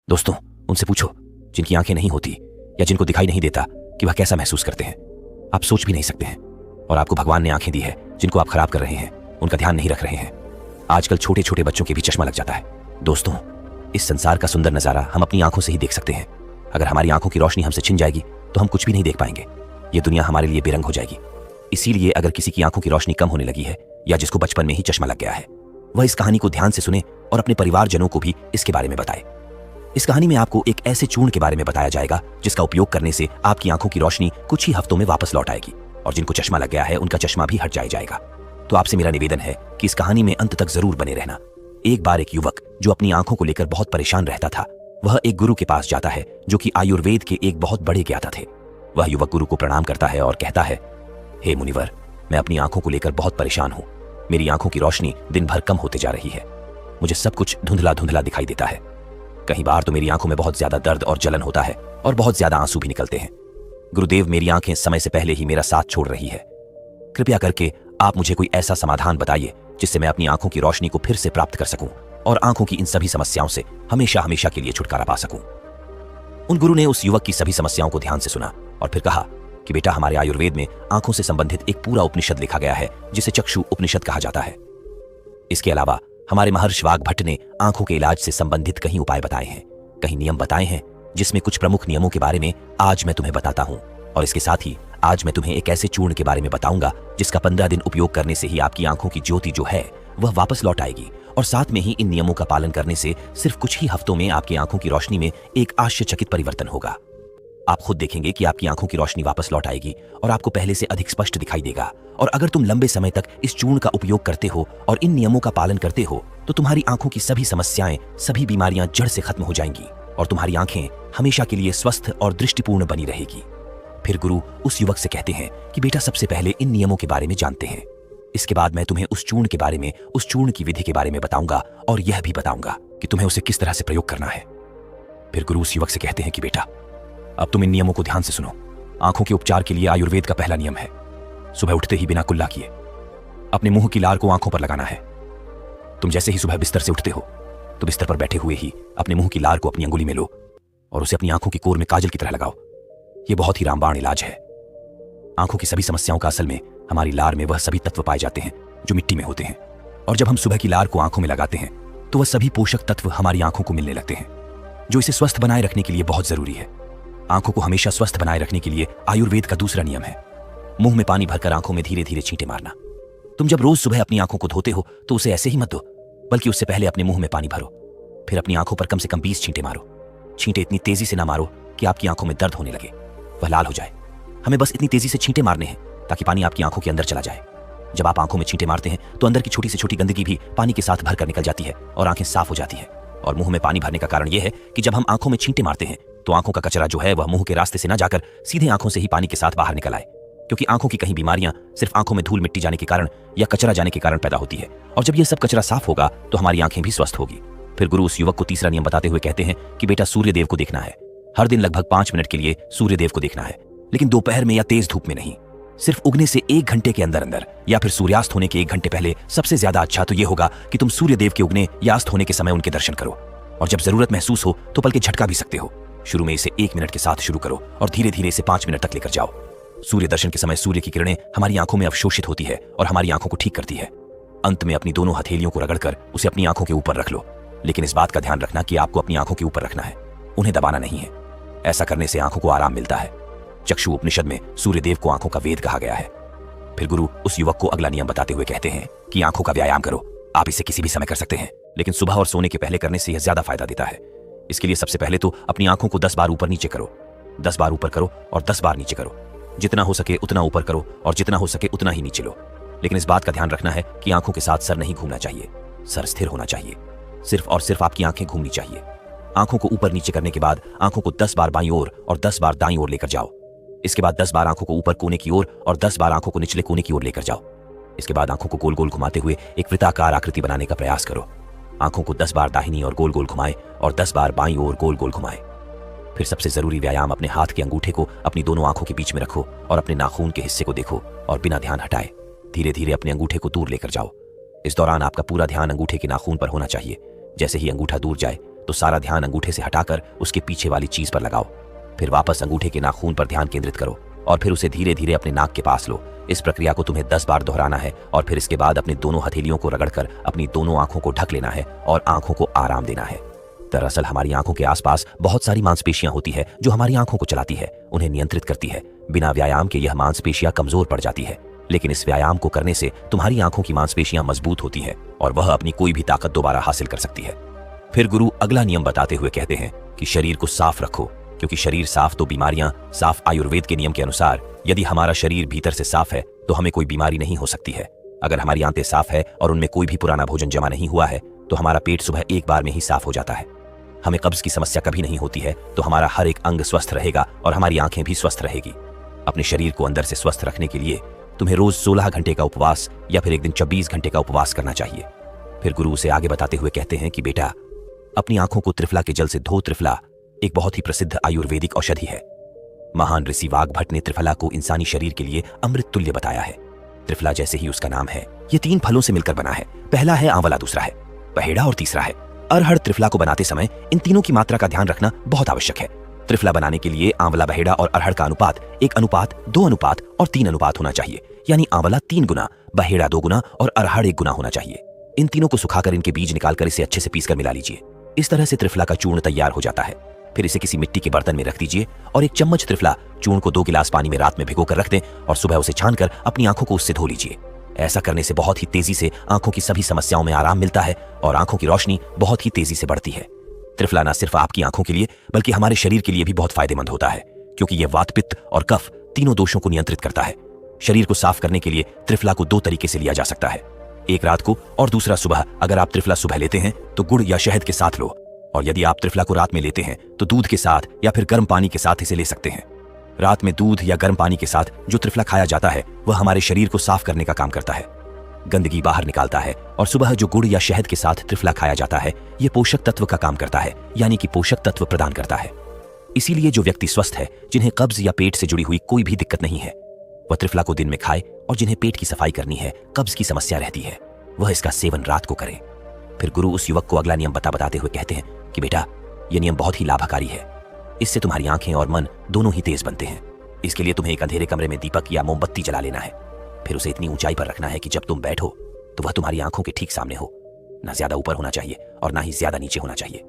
दोस्तों, उनसे पूछो जिनकी आंखें नहीं होती या जिनको दिखाई नहीं देता कि वह कैसा महसूस करते हैं। आप सोच भी नहीं सकते हैं। और आपको भगवान ने आंखें दी है जिनको आप खराब कर रहे हैं, उनका ध्यान नहीं रख रहे हैं। आजकल छोटे छोटे बच्चों के भी चश्मा लग जाता है। दोस्तों, इस संसार का सुंदर नजारा हम अपनी आंखों से ही देख सकते हैं। अगर हमारी आंखों की रोशनी हमसे छिन जाएगी तो हम कुछ भी नहीं देख पाएंगे। ये दुनिया हमारे लिए बेरंग हो जाएगी। इसीलिए अगर किसी की आंखों की रोशनी कम होने लगी है या जिसको बचपन में ही चश्मा लग गया है, वह इस कहानी को ध्यान से सुने और अपने परिवारजनों को भी इसके बारे में बताए। इस कहानी में आपको एक ऐसे चूर्ण के बारे में बताया जाएगा जिसका उपयोग करने से आपकी आंखों की रोशनी कुछ ही हफ्तों में वापस लौट आएगी और जिनको चश्मा लग गया है उनका चश्मा भी हट जाएगा। तो आपसे मेरा निवेदन है कि इस कहानी में अंत तक जरूर बने रहना। एक बार एक युवक जो अपनी आंखों को लेकर बहुत परेशान रहता था, वह एक गुरु के पास जाता है जो कि आयुर्वेद के एक बहुत बड़े ज्ञाता थे। वह युवक गुरु को प्रणाम करता है और कहता है, हे मुनिवर, मैं अपनी आंखों को लेकर बहुत परेशान हूं। मेरी आंखों की रोशनी दिन भर कम होते जा रही है। मुझे सब कुछ धुंधला धुंधला दिखाई देता है। कई बार तो मेरी आंखों में बहुत ज्यादा दर्द और जलन होता है और बहुत ज्यादा आंसू भी निकलते हैं। गुरुदेव, मेरी आंखें समय से पहले ही मेरा साथ छोड़ रही है। कृपया करके आप मुझे कोई ऐसा समाधान बताइए जिससे मैं अपनी आंखों की रोशनी को फिर से प्राप्त कर सकूं और आंखों की इन सभी समस्याओं से हमेशा हमेशा के लिए छुटकारा पा सकूं। उन गुरु ने उस युवक की सभी समस्याओं को ध्यान से सुना और फिर कहा कि बेटा, हमारे आयुर्वेद में आंखों से संबंधित एक पूरा उपनिषद लिखा गया है जिसे चक्षु उपनिषद कहा जाता है। इसके अलावा हमारे महर्षि वाग भट्ट ने आंखों के इलाज से संबंधित कई उपाय बताए हैं, कई नियम बताए हैं, जिसमें कुछ प्रमुख नियमों के बारे में आज मैं तुम्हें बताता हूं। और इसके साथ ही आज मैं तुम्हें एक ऐसे चूर्ण के बारे में बताऊंगा जिसका 15 दिन उपयोग करने से ही आपकी आंखों की ज्योति जो है वह वापस लौट आएगी। और साथ में ही इन नियमों का पालन करने से सिर्फ कुछ ही हफ्तों में आपकी आंखों की रोशनी में एक आश्चर्यचकित परिवर्तन होगा। आप खुद देखेंगे कि आपकी आंखों की रोशनी वापस लौट आएगी और आपको पहले से अधिक स्पष्ट दिखाई देगा। और अगर तुम लंबे समय तक इस चूर्ण का उपयोग करते हो और इन नियमों का पालन करते हो तो तुम्हारी आंखों की सभी समस्याएं, सभी बीमारियां जड़ से खत्म हो जाएंगी और तुम्हारी आंखें हमेशा के लिए स्वस्थ और दृष्टिपूर्ण बनी रहेगी। फिर गुरु उस युवक से कहते हैं कि बेटा, सबसे पहले इन नियमों के बारे में जानते हैं। इसके बाद मैं तुम्हें उस चूर्ण के बारे में, उस चूर्ण की विधि के बारे में बताऊंगा और यह भी बताऊंगा कि तुम्हें उसे किस तरह से प्रयोग करना है। फिर गुरु उस युवक से कहते हैं कि बेटा, अब तुम इन नियमों को ध्यान से सुनो। आंखों के उपचार के लिए आयुर्वेद का पहला नियम है, सुबह उठते ही बिना कुल्ला किए अपने मुंह की लार को आंखों पर लगाना है। तुम जैसे ही सुबह बिस्तर से उठते हो तो बिस्तर पर बैठे हुए ही अपने मुंह की लार को अपनी अंगुली में लो और उसे अपनी आंखों की कोर में काजल की तरह लगाओ। यह बहुत ही रामबाण इलाज है। आंखों की सभी समस्याओं का असल में हमारी लार में वह सभी तत्व पाए जाते हैं जो मिट्टी में होते हैं। और जब हम सुबह की लार को आंखों में लगाते हैं तो वह सभी पोषक तत्व हमारी आंखों को मिलने लगते हैं जो इसे स्वस्थ बनाए रखने के लिए बहुत जरूरी है। आंखों को हमेशा स्वस्थ बनाए रखने के लिए आयुर्वेद का दूसरा नियम है मुंह में पानी भरकर आंखों में धीरे धीरे छींटे मारना। तुम जब रोज सुबह अपनी आंखों को धोते हो तो उसे ऐसे ही मत धो, बल्कि उससे पहले अपने मुंह में पानी भरो, फिर अपनी आंखों पर कम से कम 20 छींटे मारो। छींटे इतनी तेजी से ना मारो कि आपकी आंखों में दर्द होने लगे, वह लाल हो जाए। हमें बस इतनी तेजी से छींटे मारने हैं ताकि पानी आपकी आंखों के अंदर चला जाए। जब आप आंखों में छींटे मारते हैं तो अंदर की छोटी से छोटी गंदगी भी पानी के साथ भरकर निकल जाती है और आंखें साफ हो जाती है। और मुंह में पानी भरने का कारण यह है कि जब हम आंखों में छींटे मारते हैं तो आंखों का कचरा जो है वह मुंह के रास्ते से ना जाकर सीधे आंखों से ही पानी के साथ बाहर निकल आए, क्योंकि आंखों की कहीं बीमारियां सिर्फ आंखों में धूल मिट्टी जाने के कारण या कचरा जाने के कारण पैदा होती है। और जब यह सब कचरा साफ होगा तो हमारी आंखें भी स्वस्थ होगी। फिर गुरु उस युवक को तीसरा नियम बताते हुए कहते हैं कि बेटा, सूर्यदेव को देखना है। हर दिन लगभग 5 मिनट के लिए सूर्यदेव को देखना है, लेकिन दोपहर में या तेज धूप में नहीं। सिर्फ उगने से 1 घंटे के अंदर अंदर या फिर सूर्यास्त होने के 1 घंटे पहले सबसे ज्यादा अच्छा तो यह होगा कि तुम सूर्यदेव के उगने या अस्त होने के समय उनके दर्शन करो। और जब जरूरत महसूस हो तो पल के झटका भी सकते हो। शुरू में इसे 1 मिनट के साथ शुरू करो और धीरे धीरे इसे 5 मिनट तक लेकर जाओ। सूर्य दर्शन के समय सूर्य की किरणें हमारी आंखों में अवशोषित होती है और हमारी आंखों को ठीक करती है। अंत में अपनी दोनों हथेलियों को रगड़कर उसे अपनी आंखों के ऊपर रख लो, लेकिन इस बात का ध्यान रखना कि आपको अपनी आंखों के ऊपर रखना है, उन्हें दबाना नहीं है। ऐसा करने से आंखों को आराम मिलता है। चक्षु उपनिषद में सूर्यदेव को आंखों का वेद कहा गया है। फिर गुरु उस युवक को अगला नियम बताते हुए कहते हैं कि आंखों का व्यायाम करो। आप इसे किसी भी समय कर सकते हैं, लेकिन सुबह और सोने के पहले करने से यह ज्यादा फायदा देता है। इसके लिए सबसे पहले तो अपनी आंखों को 10 बार ऊपर नीचे करो, 10 बार ऊपर करो और 10 बार नीचे करो। जितना हो सके उतना ऊपर करो और जितना हो सके उतना ही नीचे लो। लेकिन इस बात का ध्यान रखना है कि आंखों के साथ सर नहीं घूमना चाहिए, सर स्थिर होना चाहिए। सिर्फ और सिर्फ आपकी आंखें घूमनी चाहिए। आंखों को ऊपर नीचे करने के बाद आंखों को 10 बार बाईं ओर और 10 बार दाईं ओर लेकर जाओ। इसके बाद 10 बार आंखों को ऊपर कोने की ओर और 10 बार आंखों को निचले कोने की ओर लेकर जाओ। इसके बाद आंखों को गोल गोल घुमाते हुए एक वृत्ताकार आकृति बनाने का प्रयास करो। आंखों को 10 बार दाहिनी ओर गोल गोल घुमाएं और 10 बार बाईं ओर गोल गोल घुमाएं। फिर सबसे जरूरी व्यायाम, अपने हाथ के अंगूठे को अपनी दोनों आंखों के बीच में रखो और अपने नाखून के हिस्से को देखो और बिना ध्यान हटाए धीरे धीरे अपने अंगूठे को दूर लेकर जाओ। इस दौरान आपका पूरा ध्यान अंगूठे के नाखून पर होना चाहिए। जैसे ही अंगूठा दूर जाए तो सारा ध्यान अंगूठे से हटाकर उसके पीछे वाली चीज पर लगाओ। फिर वापस अंगूठे के नाखून पर ध्यान केंद्रित करो और फिर उसे धीरे धीरे अपने नाक के पास लो। इस प्रक्रिया को तुम्हें 10 बार दोहराना है और फिर इसके बाद अपने दोनों हथेलियों को रगड़कर अपनी दोनों आंखों को ढक लेना है और आंखों को आराम देना है। दरअसल हमारी आंखों के आसपास बहुत सारी मांसपेशियां होती है जो हमारी आंखों को चलाती है, उन्हें नियंत्रित करती है। बिना व्यायाम के यह मांसपेशियां कमजोर पड़ जाती है, लेकिन इस व्यायाम को करने से तुम्हारी आंखों की मांसपेशियां मजबूत होती है और वह अपनी कोई भी ताकत दोबारा हासिल कर सकती है। फिर गुरु अगला नियम बताते हुए कहते हैं कि शरीर को साफ रखो, क्योंकि शरीर साफ तो बीमारियां साफ। आयुर्वेद के नियम के अनुसार यदि हमारा शरीर भीतर से साफ है तो हमें कोई बीमारी नहीं हो सकती है। अगर हमारी आंतें साफ है और उनमें कोई भी पुराना भोजन जमा नहीं हुआ है तो हमारा पेट सुबह एक बार में ही साफ हो जाता है। हमें कब्ज की समस्या कभी नहीं होती है, तो हमारा हर एक अंग स्वस्थ रहेगा और हमारी आंखें भी स्वस्थ रहेगी। अपने शरीर को अंदर से स्वस्थ रखने के लिए तुम्हें रोज 16 घंटे का उपवास या फिर एक दिन 24 घंटे का उपवास करना चाहिए। फिर गुरु उसे आगे बताते हुए कहते हैं कि बेटा, अपनी आंखों को त्रिफला के जल से धो। त्रिफला एक बहुत ही प्रसिद्ध आयुर्वेदिक औषधि है। महान ऋषि वाग्भट ने त्रिफला को इंसानी शरीर के लिए अमृत तुल्य बताया है। त्रिफला जैसे ही उसका नाम है, ये 3 फलों से मिलकर बना है। पहला है आंवला, दूसरा है बहेड़ा और तीसरा है अरहर। त्रिफला को बनाते समय इन तीनों की मात्रा का ध्यान रखना बहुत आवश्यक है। त्रिफला बनाने के लिए आंवला, बहेड़ा और अरहर का अनुपात 1 अनुपात 2 अनुपात और 3 अनुपात होना चाहिए। यानी आंवला 3 गुना, बहेड़ा 2 गुना और अरहर 1 गुना होना चाहिए। इन तीनों को सुखाकर इनके बीज निकालकर इसे अच्छे से पीसकर मिला लीजिए। इस तरह से त्रिफला का चूर्ण तैयार हो जाता है। फिर इसे किसी मिट्टी के बर्तन में रख दीजिए और 1 चम्मच त्रिफला चूर्ण को 2 गिलास पानी में रात में भिगोकर रख दें और सुबह उसे छानकर अपनी आंखों को उससे धो लीजिए। ऐसा करने से बहुत ही तेजी से आंखों की सभी समस्याओं में आराम मिलता है और आंखों की रोशनी बहुत ही तेजी से बढ़ती है। त्रिफला न सिर्फ आपकी आंखों के लिए बल्कि हमारे शरीर के लिए भी बहुत फायदेमंद होता है, क्योंकि यह वात, पित्त और कफ तीनों दोषों को नियंत्रित करता है। शरीर को साफ करने के लिए त्रिफला को 2 तरीके से लिया जा सकता है, एक रात को और दूसरा सुबह। अगर आप त्रिफला सुबह लेते हैं तो गुड़ या शहद के साथ लो, और यदि आप त्रिफला को रात में लेते हैं तो दूध के साथ या फिर गर्म पानी के साथ इसे ले सकते हैं। रात में दूध या गर्म पानी के साथ जो त्रिफला खाया जाता है वह हमारे शरीर को साफ करने का काम करता है, गंदगी बाहर निकालता है। और सुबह जो गुड़ या शहद के साथ त्रिफला खाया जाता है यह पोषक तत्व का काम करता है, यानी कि पोषक तत्व प्रदान करता है। इसीलिए जो व्यक्ति स्वस्थ है, जिन्हें कब्ज या पेट से जुड़ी हुई कोई भी दिक्कत नहीं है, वह त्रिफला को दिन में खाए, और जिन्हें पेट की सफाई करनी है, कब्ज की समस्या रहती है, वह इसका सेवन रात को करें। फिर गुरु उस युवक को अगला नियम बताते हुए कहते हैं कि बेटा, यह नियम बहुत ही लाभकारी है। इससे तुम्हारी आंखें और मन दोनों ही तेज बनते हैं। इसके लिए तुम्हें एक अंधेरे कमरे में दीपक या मोमबत्ती जला लेना है। फिर उसे इतनी ऊंचाई पर रखना है कि जब तुम बैठो तो वह तुम्हारी आंखों के ठीक सामने हो। ना ज्यादा ऊपर होना चाहिए और ना ही ज्यादा नीचे होना चाहिए।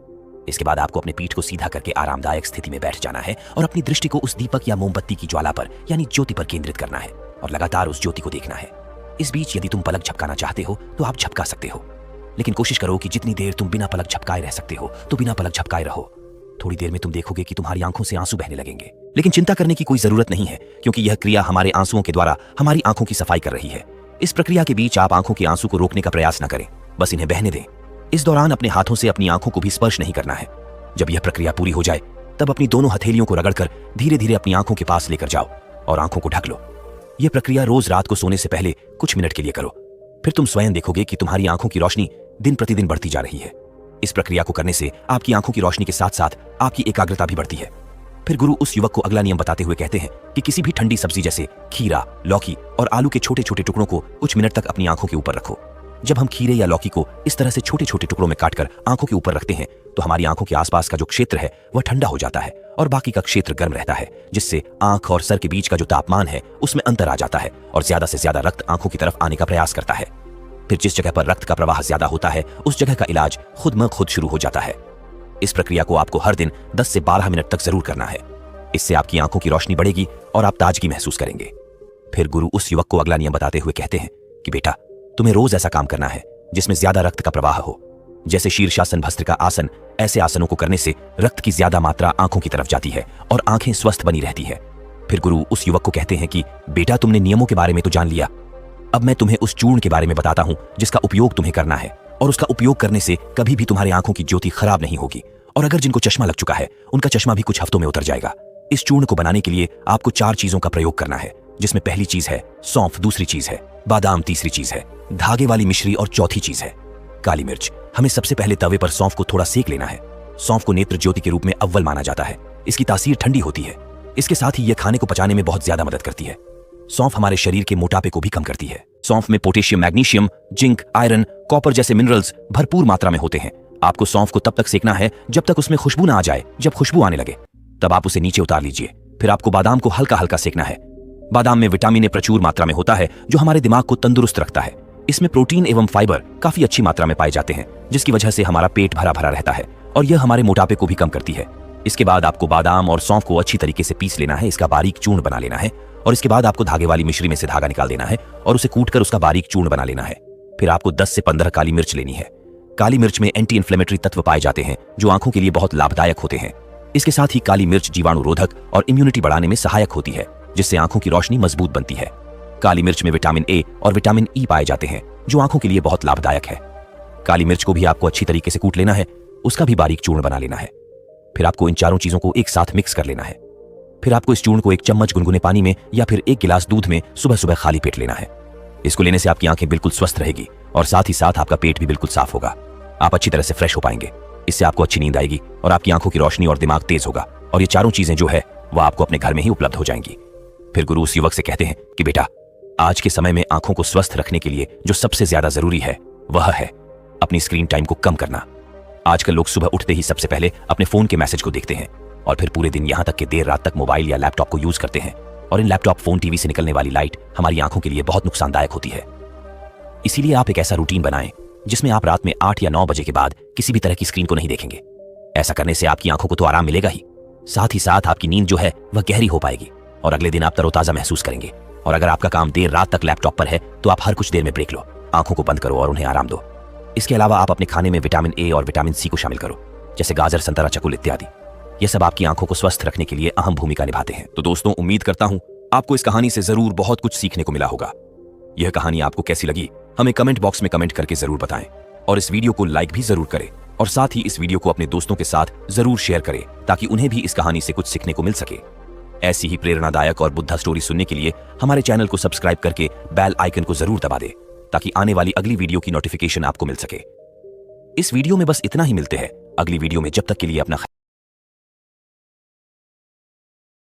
इसके बाद आपको अपने पीठ को सीधा करके आरामदायक स्थिति में बैठ जाना है और अपनी दृष्टि को उस दीपक या मोमबत्ती की ज्वाला पर यानी ज्योति पर केंद्रित करना है और लगातार उस ज्योति को देखना है। इस बीच यदि तुम पलक झपकाना चाहते हो तो आप झपका सकते हो, लेकिन कोशिश करो कि जितनी देर तुम बिना पलक झपकाए रह सकते हो तो बिना पलक झपकाए रहो। थोड़ी देर में तुम देखोगे कि तुम्हारी आंखों से आंसू बहने लगेंगे, लेकिन चिंता करने की कोई जरूरत नहीं है, क्योंकि यह क्रिया हमारे आंसुओं के द्वारा हमारी आंखों की सफाई कर रही है। इस प्रक्रिया के बीच आप आंखों के आंसू को रोकने का प्रयास न करें, बस इन्हें बहने दें। इस दौरान अपने हाथों से अपनी आंखों को भी स्पर्श नहीं करना है। जब यह प्रक्रिया पूरी हो जाए तब अपनी दोनों हथेलियों को रगड़कर धीरे धीरे अपनी आंखों के पास लेकर जाओ और आंखों को ढक लो। यह प्रक्रिया रोज रात को सोने से पहले कुछ मिनट के लिए करो। फिर तुम स्वयं देखोगे कि तुम्हारी आंखों की रोशनी दिन प्रतिदिन बढ़ती जा रही है। इस प्रक्रिया को करने से आपकी आंखों की रोशनी के साथ साथ आपकी एकाग्रता भी बढ़ती है। फिर गुरु उस युवक को अगला नियम बताते हुए कहते हैं कि किसी भी ठंडी सब्जी जैसे खीरा, लौकी और आलू के छोटे छोटे टुकड़ों को कुछ मिनट तक अपनी आंखों के ऊपर रखो। जब हम खीरे या लौकी को इस तरह से छोटे छोटे टुकड़ों में काटकर आंखों के ऊपर रखते हैं तो हमारी आंखों के आसपास का जो क्षेत्र है वह ठंडा हो जाता है और बाकी का क्षेत्र गर्म रहता है, जिससे आंख और सर के बीच का जो तापमान है उसमें अंतर आ जाता है और ज्यादा से ज्यादा रक्त आंखों की तरफ आने का प्रयास करता है। फिर जिस जगह पर रक्त का प्रवाह ज्यादा होता है उस जगह का इलाज खुद में खुद शुरू हो जाता है। इस प्रक्रिया को आपको हर दिन 10 से 12 मिनट तक जरूर करना है। इससे आपकी आंखों की रोशनी बढ़ेगी और आप ताजगी महसूस करेंगे। फिर गुरु उस युवक को अगला नियम बताते हुए कहते हैं कि बेटा, तुम्हें रोज ऐसा काम करना है जिसमें ज्यादा रक्त का प्रवाह हो, जैसे शीर्षासन, भस्त्रिका आसन। ऐसे आसनों को करने से रक्त की ज्यादा मात्रा आंखों की तरफ जाती है और आंखें स्वस्थ बनी रहती है। फिर गुरु उस युवक को कहते हैं कि बेटा, तुमने नियमों के बारे में तो जान लिया, अब मैं तुम्हें उस चूर्ण के बारे में बताता हूं जिसका उपयोग तुम्हें करना है, और उसका उपयोग करने से कभी भी तुम्हारी आंखों की ज्योति खराब नहीं होगी, और अगर जिनको चश्मा लग चुका है उनका चश्मा भी कुछ हफ्तों में उतर जाएगा। इस चूर्ण को बनाने के लिए आपको 4 चीजों का प्रयोग करना है, जिसमें पहली चीज है सौंफ, दूसरी चीज है बादाम, तीसरी चीज है धागे वाली मिश्री और चौथी चीज है काली मिर्च। हमें सबसे पहले तवे पर सौंफ को थोड़ा सेक लेना है। सौंफ को नेत्र ज्योति के रूप में अव्वल माना जाता है। इसकी तासीर ठंडी होती है। इसके साथ ही यह खाने को पचाने में बहुत ज्यादा मदद करती है। सौंफ हमारे शरीर के मोटापे को भी कम करती है। सौंफ में potassium, magnesium, zinc, iron, copper जैसे मिनरल्स भरपूर मात्रा में होते हैं। आपको सौंफ को तब तक सेकना है जब तक उसमें खुशबू ना आ जाए। जब खुशबू आने लगे तब आप उसे नीचे उतार लीजिए। फिर आपको बादाम को हल्का हल्का सेकना है। बादाम में विटामिन ए प्रचुर मात्रा में होता है जो हमारे दिमाग को तंदुरुस्त रखता है। इसमें प्रोटीन एवं फाइबर काफी अच्छी मात्रा में पाए जाते हैं, जिसकी वजह से हमारा पेट भरा भरा रहता है और यह हमारे मोटापे को भी कम करती है। इसके बाद आपको बादाम और सौंफ को अच्छी तरीके से पीस लेना है, इसका बारीक चूर्ण बना लेना है। और इसके बाद आपको धागे वाली मिश्री में से धागा निकाल देना है और उसे कूटकर उसका बारीक चूर्ण बना लेना है। फिर आपको 10 से 15 काली मिर्च लेनी है। काली मिर्च में एंटी इन्फ्लेमेटरी तत्व पाए जाते हैं जो आंखों के लिए बहुत लाभदायक होते हैं। इसके साथ ही काली मिर्च जीवाणु रोधक और इम्यूनिटी बढ़ाने में सहायक होती है, जिससे आंखों की रोशनी मजबूत बनती है। काली मिर्च में विटामिन ए और विटामिन ई पाए जाते हैं जो आंखों के लिए बहुत लाभदायक है। काली मिर्च को भी आपको अच्छी तरीके से कूट लेना है, उसका भी बारीक चूर्ण बना लेना है। फिर आपको इन चारों चीजों को एक साथ मिक्स कर लेना है। फिर आपको इस चूर्ण को 1 चम्मच गुनगुने पानी में या फिर 1 गिलास दूध में सुबह सुबह खाली पेट लेना है। इसको लेने से आपकी आंखें बिल्कुल स्वस्थ रहेगी और साथ ही साथ आपका पेट भी बिल्कुल साफ होगा। आप अच्छी तरह से फ्रेश हो पाएंगे। इससे आपको अच्छी नींद आएगी और आपकी आंखों की रोशनी और दिमाग तेज होगा और ये चारों चीजें जो है वह आपको अपने घर में ही उपलब्ध हो जाएंगी। फिर गुरु उस युवक से कहते हैं कि बेटा, आज के समय में आंखों को स्वस्थ रखने के लिए जो सबसे ज्यादा जरूरी है वह है अपनी स्क्रीन टाइम को कम करना। आजकल लोग सुबह उठते ही सबसे पहले अपने फोन के मैसेज को देखते हैं और फिर पूरे दिन यहां तक कि देर रात तक मोबाइल या लैपटॉप को यूज करते हैं। और इन लैपटॉप, फोन, टीवी से निकलने वाली लाइट हमारी आंखों के लिए बहुत नुकसानदायक होती है। इसीलिए आप एक ऐसा रूटीन बनाएं जिसमें आप रात में 8 या 9 बजे के बाद किसी भी तरह की स्क्रीन को नहीं देखेंगे। ऐसा करने से आपकी आंखों को तो आराम मिलेगा ही, साथ ही साथ आपकी नींद जो है वह गहरी हो पाएगी और अगले दिन आप तरोताजा महसूस करेंगे। और अगर आपका काम देर रात तक लैपटॉप पर है तो आप हर कुछ देर में ब्रेक लो, आंखों को बंद करो और उन्हें आराम दो। इसके अलावा आप अपने खाने में विटामिन ए और विटामिन सी को शामिल करो, जैसे गाजर, संतरा, चकुल इत्यादि। ये सब आपकी आंखों को स्वस्थ रखने के लिए अहम भूमिका निभाते हैं। तो दोस्तों, उम्मीद करता हूं आपको इस कहानी से जरूर बहुत कुछ सीखने को मिला होगा। यह कहानी आपको कैसी लगी हमें कमेंट बॉक्स में कमेंट करके जरूर बताएं और इस वीडियो को लाइक भी जरूर करें और साथ ही इस वीडियो को अपने दोस्तों के साथ जरूर शेयर करें ताकि उन्हें भी इस कहानी से कुछ सीखने को मिल सके। ऐसी ही प्रेरणादायक और बुद्धा स्टोरी सुनने के लिए हमारे चैनल को सब्सक्राइब करके बेल आइकन को जरूर दबा दें ताकि आने वाली अगली वीडियो की नोटिफिकेशन आपको मिल सके। इस वीडियो में बस इतना ही। मिलते हैं अगली वीडियो में, जब तक के लिए अपना